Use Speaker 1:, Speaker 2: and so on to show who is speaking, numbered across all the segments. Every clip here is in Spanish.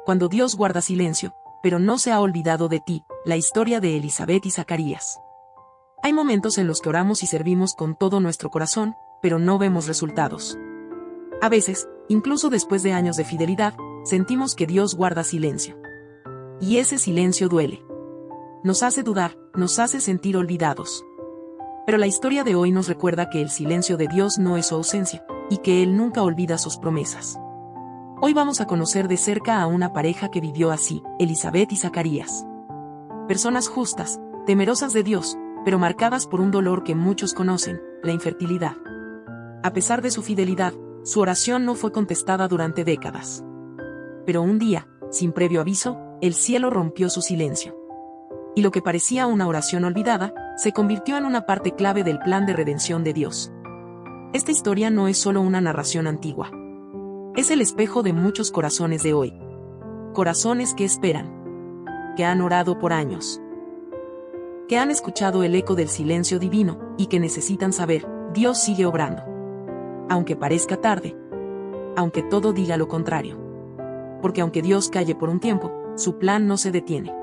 Speaker 1: cuando Dios guarda silencio, pero no se ha olvidado de ti, la historia de Elisabet y Zacarías. Hay momentos en los que oramos y servimos con todo nuestro corazón, pero no vemos resultados. A veces, incluso después de años de fidelidad, sentimos que Dios guarda silencio. Y ese silencio duele. Nos hace dudar, nos hace sentir olvidados. Pero la historia de hoy nos recuerda que el silencio de Dios no es su ausencia, y que Él nunca olvida sus promesas. Hoy vamos a conocer de cerca a una pareja que vivió así, Elisabet y Zacarías. Personas justas, temerosas de Dios, pero marcadas por un dolor que muchos conocen, la infertilidad. A pesar de su fidelidad, su oración no fue contestada durante décadas. Pero un día, sin previo aviso, el cielo rompió su silencio. Y lo que parecía una oración olvidada, se convirtió en una parte clave del plan de redención de Dios. Esta historia no es solo una narración antigua. Es el espejo de muchos corazones de hoy. Corazones que esperan. Que han orado por años. Que han escuchado el eco del silencio divino, y que necesitan saber, Dios sigue obrando. Aunque parezca tarde. Aunque todo diga lo contrario. Porque aunque Dios calle por un tiempo, su plan no se detiene.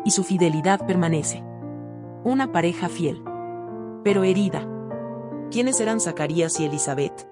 Speaker 1: Y su fidelidad permanece. Una pareja fiel. Pero herida. ¿Quiénes eran Zacarías y Elisabet?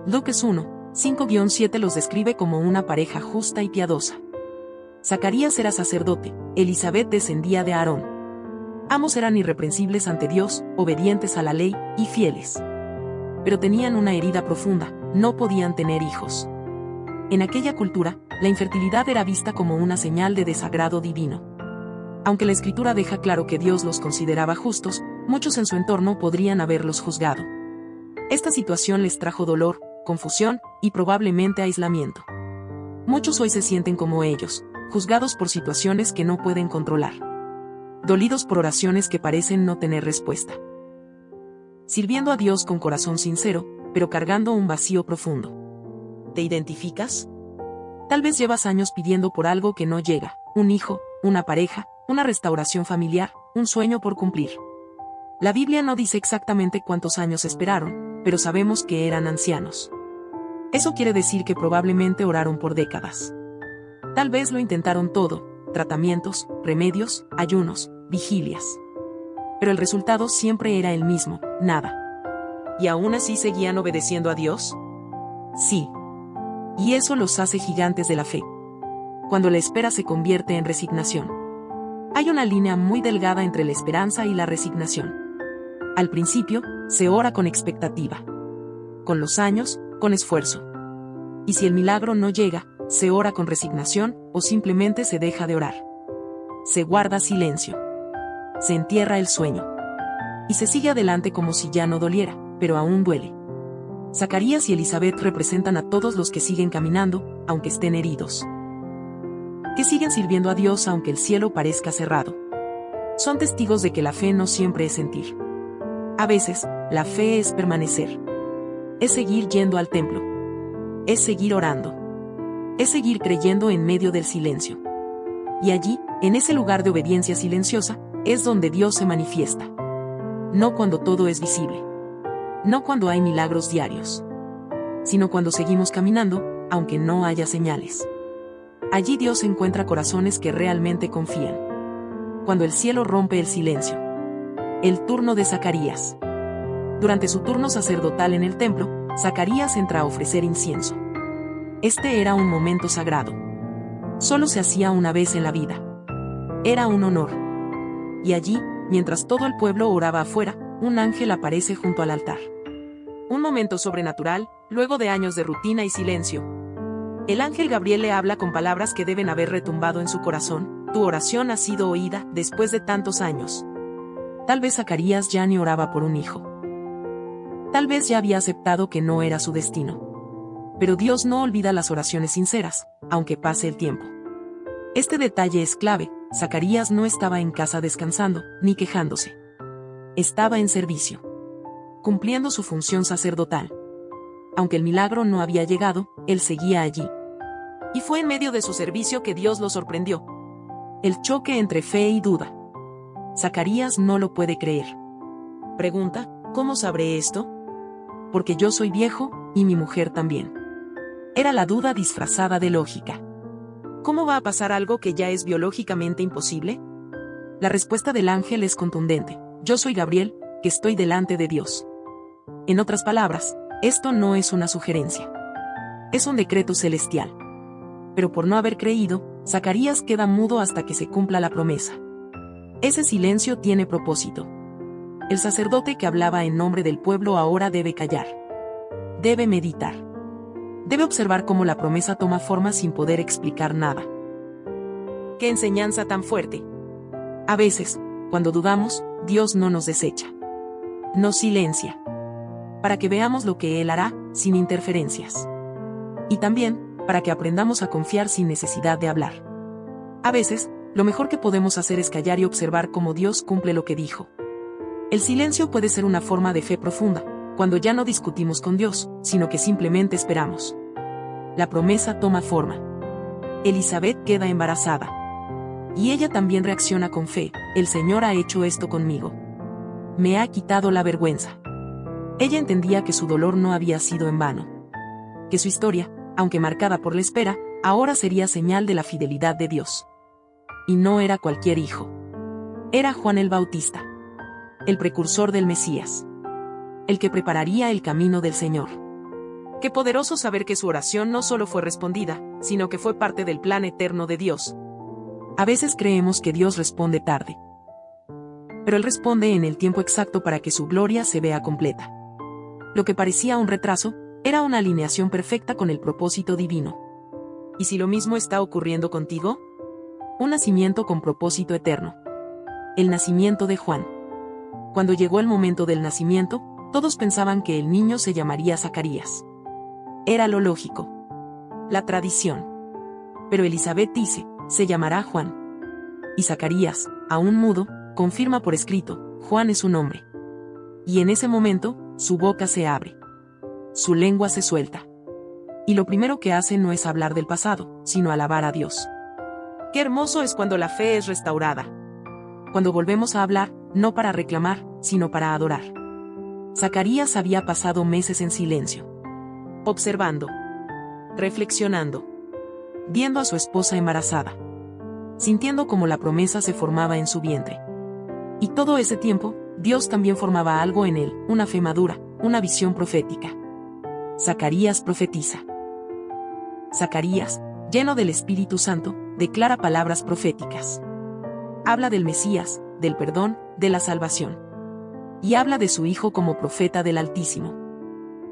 Speaker 1: Lucas 1. 5-7 los describe como una pareja justa y piadosa. Zacarías era sacerdote, Elisabet descendía de Aarón. Ambos eran irreprensibles ante Dios, obedientes a la ley, y fieles. Pero tenían una herida profunda, no podían tener hijos. En aquella cultura, la infertilidad era vista como una señal de desagrado divino. Aunque la Escritura deja claro que Dios los consideraba justos, muchos en su entorno podrían haberlos juzgado. Esta situación les trajo dolor, confusión, y probablemente aislamiento. Muchos hoy se sienten como ellos, juzgados por situaciones que no pueden controlar. Dolidos por oraciones que parecen no tener respuesta. Sirviendo a Dios con corazón sincero, pero cargando un vacío profundo. ¿Te identificas? Tal vez llevas años pidiendo por algo que no llega, un hijo, una pareja, una restauración familiar, un sueño por cumplir. La Biblia no dice exactamente cuántos años esperaron, pero sabemos que eran ancianos. Eso quiere decir que probablemente oraron por décadas. Tal vez lo intentaron todo, tratamientos, remedios, ayunos, vigilias. Pero el resultado siempre era el mismo, nada. ¿Y aún así seguían obedeciendo a Dios? Sí. Y eso los hace gigantes de la fe. Cuando la espera se convierte en resignación. Hay una línea muy delgada entre la esperanza y la resignación. Al principio, se ora con expectativa. Con los años, con esfuerzo. Y si el milagro no llega, se ora con resignación, o simplemente se deja de orar. Se guarda silencio. Se entierra el sueño. Y se sigue adelante como si ya no doliera, pero aún duele. Zacarías y Elisabet representan a todos los que siguen caminando, aunque estén heridos. Que siguen sirviendo a Dios aunque el cielo parezca cerrado. Son testigos de que la fe no siempre es sentir. A veces, la fe es permanecer. Es seguir yendo al templo. Es seguir orando. Es seguir creyendo en medio del silencio. Y allí, en ese lugar de obediencia silenciosa, es donde Dios se manifiesta. No cuando todo es visible. No cuando hay milagros diarios. Sino cuando seguimos caminando, aunque no haya señales. Allí Dios encuentra corazones que realmente confían. Cuando el cielo rompe el silencio. El turno de Zacarías. Durante su turno sacerdotal en el templo, Zacarías entra a ofrecer incienso. Este era un momento sagrado. Solo se hacía una vez en la vida. Era un honor. Y allí, mientras todo el pueblo oraba afuera, un ángel aparece junto al altar. Un momento sobrenatural, luego de años de rutina y silencio. El ángel Gabriel le habla con palabras que deben haber retumbado en su corazón: tu oración ha sido oída después de tantos años. Tal vez Zacarías ya ni oraba por un hijo. Tal vez ya había aceptado que no era su destino. Pero Dios no olvida las oraciones sinceras, aunque pase el tiempo. Este detalle es clave: Zacarías no estaba en casa descansando, ni quejándose. Estaba en servicio. Cumpliendo su función sacerdotal. Aunque el milagro no había llegado, él seguía allí. Y fue en medio de su servicio que Dios lo sorprendió. El choque entre fe y duda. Zacarías no lo puede creer. Pregunta: ¿cómo sabré esto? Porque yo soy viejo, y mi mujer también. Era la duda disfrazada de lógica. ¿Cómo va a pasar algo que ya es biológicamente imposible? La respuesta del ángel es contundente: yo soy Gabriel, que estoy delante de Dios. En otras palabras, esto no es una sugerencia. Es un decreto celestial. Pero por no haber creído, Zacarías queda mudo hasta que se cumpla la promesa. Ese silencio tiene propósito. El sacerdote que hablaba en nombre del pueblo ahora debe callar. Debe meditar. Debe observar cómo la promesa toma forma sin poder explicar nada. ¡Qué enseñanza tan fuerte! A veces, cuando dudamos, Dios no nos desecha. Nos silencia. Para que veamos lo que Él hará, sin interferencias. Y también, para que aprendamos a confiar sin necesidad de hablar. A veces, lo mejor que podemos hacer es callar y observar cómo Dios cumple lo que dijo. El silencio puede ser una forma de fe profunda, cuando ya no discutimos con Dios, sino que simplemente esperamos. La promesa toma forma. Elizabeth queda embarazada. Y ella también reacciona con fe: el Señor ha hecho esto conmigo. Me ha quitado la vergüenza. Ella entendía que su dolor no había sido en vano. Que su historia, aunque marcada por la espera, ahora sería señal de la fidelidad de Dios. Y no era cualquier hijo. Era Juan el Bautista. El precursor del Mesías. El que prepararía el camino del Señor. Qué poderoso saber que su oración no solo fue respondida, sino que fue parte del plan eterno de Dios. A veces creemos que Dios responde tarde. Pero Él responde en el tiempo exacto para que su gloria se vea completa. Lo que parecía un retraso, era una alineación perfecta con el propósito divino. ¿Y si lo mismo está ocurriendo contigo? Un nacimiento con propósito eterno. El nacimiento de Juan. Cuando llegó el momento del nacimiento, todos pensaban que el niño se llamaría Zacarías. Era lo lógico. La tradición. Pero Elizabeth dice: se llamará Juan. Y Zacarías, aún mudo, confirma por escrito: Juan es su nombre. Y en ese momento, su boca se abre. Su lengua se suelta. Y lo primero que hace no es hablar del pasado, sino alabar a Dios. Qué hermoso es cuando la fe es restaurada. Cuando volvemos a hablar, no para reclamar, sino para adorar. Zacarías había pasado meses en silencio. Observando. Reflexionando. Viendo a su esposa embarazada. Sintiendo cómo la promesa se formaba en su vientre. Y todo ese tiempo, Dios también formaba algo en él, una fe madura, una visión profética. Zacarías profetiza. Zacarías, lleno del Espíritu Santo, declara palabras proféticas. Habla del Mesías, del perdón, de la salvación. Y habla de su hijo como profeta del Altísimo.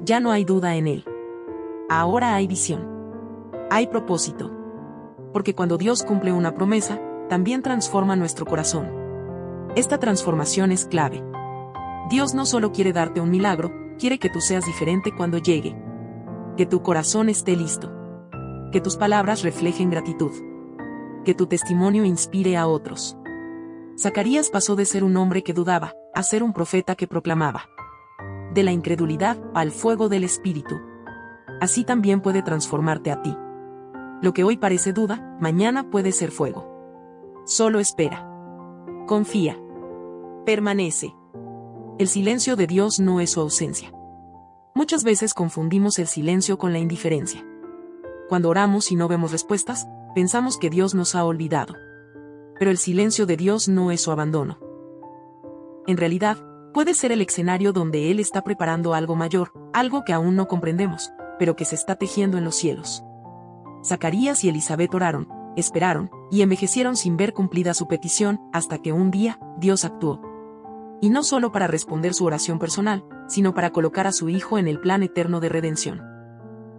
Speaker 1: Ya no hay duda en él. Ahora hay visión. Hay propósito. Porque cuando Dios cumple una promesa, también transforma nuestro corazón. Esta transformación es clave. Dios no solo quiere darte un milagro, quiere que tú seas diferente cuando llegue. Que tu corazón esté listo. Que tus palabras reflejen gratitud. Que tu testimonio inspire a otros. Zacarías pasó de ser un hombre que dudaba, a ser un profeta que proclamaba. De la incredulidad al fuego del Espíritu. Así también puede transformarte a ti. Lo que hoy parece duda, mañana puede ser fuego. Solo espera. Confía. Permanece. El silencio de Dios no es su ausencia. Muchas veces confundimos el silencio con la indiferencia. Cuando oramos y no vemos respuestas, pensamos que Dios nos ha olvidado. Pero el silencio de Dios no es su abandono. En realidad, puede ser el escenario donde Él está preparando algo mayor, algo que aún no comprendemos, pero que se está tejiendo en los cielos. Zacarías y Elizabeth oraron, esperaron, y envejecieron sin ver cumplida su petición, hasta que un día, Dios actuó. Y no solo para responder su oración personal, sino para colocar a su Hijo en el plan eterno de redención.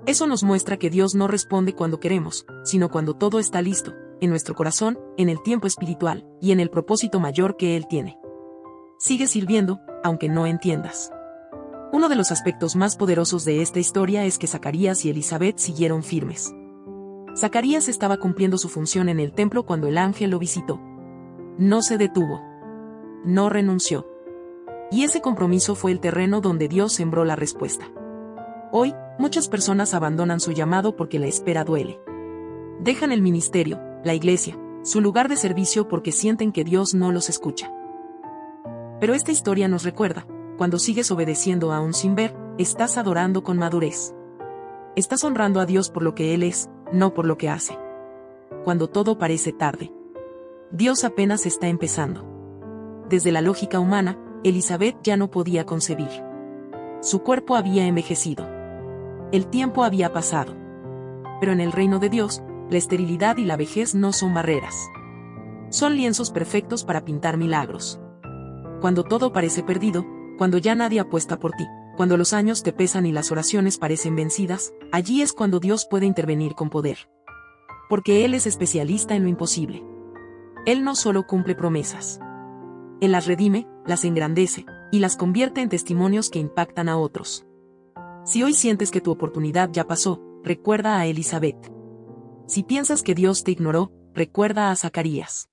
Speaker 1: Eso nos muestra que Dios no responde cuando queremos, sino cuando todo está listo, en nuestro corazón, en el tiempo espiritual, y en el propósito mayor que Él tiene. Sigue sirviendo, aunque no entiendas. Uno de los aspectos más poderosos de esta historia es que Zacarías y Elizabeth siguieron firmes. Zacarías estaba cumpliendo su función en el templo cuando el ángel lo visitó. No se detuvo. No renunció. Y ese compromiso fue el terreno donde Dios sembró la respuesta. Hoy, muchas personas abandonan su llamado porque la espera duele. Dejan el ministerio, la iglesia, su lugar de servicio porque sienten que Dios no los escucha. Pero esta historia nos recuerda, cuando sigues obedeciendo aún sin ver, estás adorando con madurez. Estás honrando a Dios por lo que Él es, no por lo que hace. cuando todo parece tarde. Dios apenas está empezando. Desde la lógica humana, Elizabeth ya no podía concebir. Su cuerpo había envejecido. El tiempo había pasado. Pero en el reino de Dios, la esterilidad y la vejez no son barreras. Son lienzos perfectos para pintar milagros. Cuando todo parece perdido, cuando ya nadie apuesta por ti, cuando los años te pesan y las oraciones parecen vencidas, allí es cuando Dios puede intervenir con poder. Porque Él es especialista en lo imposible. Él no solo cumple promesas. Él las redime, las engrandece, y las convierte en testimonios que impactan a otros. Si hoy sientes que tu oportunidad ya pasó, recuerda a Elizabeth. Si piensas que Dios te ignoró, recuerda a Zacarías.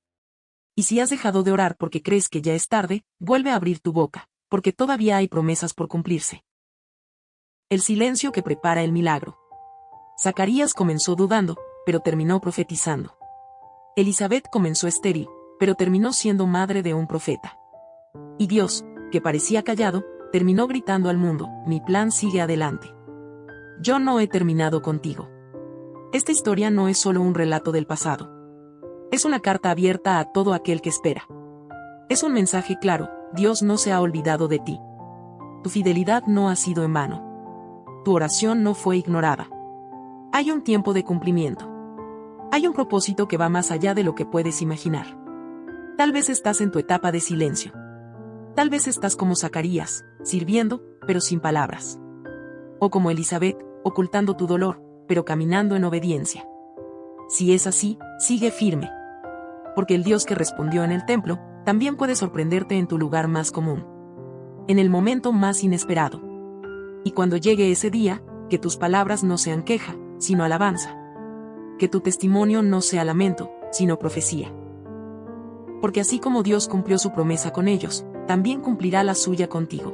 Speaker 1: Y si has dejado de orar porque crees que ya es tarde, vuelve a abrir tu boca, porque todavía hay promesas por cumplirse. El silencio que prepara el milagro. Zacarías comenzó dudando, pero terminó profetizando. Elizabeth comenzó estéril, pero terminó siendo madre de un profeta. Y Dios, que parecía callado, terminó gritando al mundo: mi plan sigue adelante. Yo no he terminado contigo. Esta historia no es solo un relato del pasado. Es una carta abierta a todo aquel que espera. Es un mensaje claro: Dios no se ha olvidado de ti. Tu fidelidad no ha sido en vano. Tu oración no fue ignorada. Hay un tiempo de cumplimiento. Hay un propósito que va más allá de lo que puedes imaginar. Tal vez estás en tu etapa de silencio. Tal vez estás como Zacarías, sirviendo, pero sin palabras. O como Elizabeth, ocultando tu dolor, pero caminando en obediencia. Si es así, sigue firme. Porque el Dios que respondió en el templo, también puede sorprenderte en tu lugar más común. En el momento más inesperado. Y cuando llegue ese día, que tus palabras no sean queja, sino alabanza. Que tu testimonio no sea lamento, sino profecía. Porque así como Dios cumplió su promesa con ellos, también cumplirá la suya contigo.